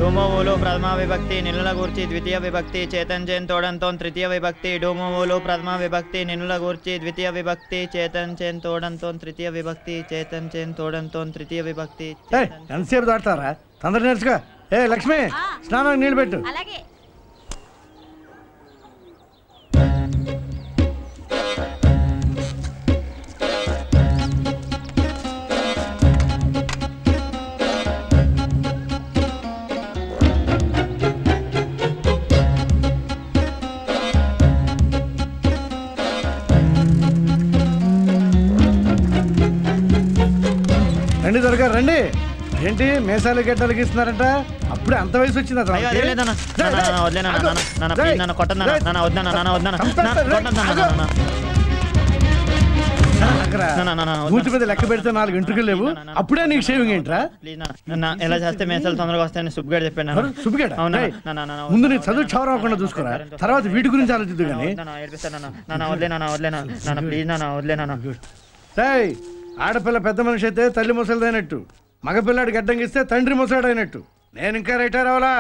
డోమోవోలో ప్రథమా విభక్తి నిన్నుల గూర్చి ద్వితీయ విభక్తి చేతన్ చేన్ తోడంతో తృతీయ విభక్తి డోమోవోలో ప్రథమా విభక్తి నిన్నుల గూర్చి ద్వితీయ విభక్తి చేతన్ చేన్ తోడంతో తృతీయ విభక్తి చేతన్ చేన్ తోడంతో తృతీయ విభక్తి. ఎంతసేపు దాడతారా? తొందర నేర్చుకో. ఏ లక్ష్మి, స్నానానికి నీళ్ళు పెట్టు. రండి త్వరగా రండి. ఏంటి మేసాలు గడ్డలకి ఇస్తున్నారంట? అప్పుడే అంత వయసు వచ్చిందా? మూతి మీద లెక్క పెడితే 4 గంటలు లేవు, అప్పుడే నీకు షేవింగ్ ఏంట్రా? ఎలా చేస్తే మేసాలు తొందరగా వస్తాయని సుబ్బుగాడు చెప్పాను. సుబ్బుగాడు ముందు నీ చదువు క్షవరం అవ్వకుండా చూసుకోరా, తర్వాత వీటి గురించి ఆలోచిద్దు. కానీ ఆడపిల్ల పెద్ద మనిషి అయితే తల్లి ముసలిదైనట్టు, మగపిల్లాడు గడ్డంగిస్తే తండ్రి ముసలాడైనట్టు. నేను ఇంకా రిటైర్ అవ్వాలా?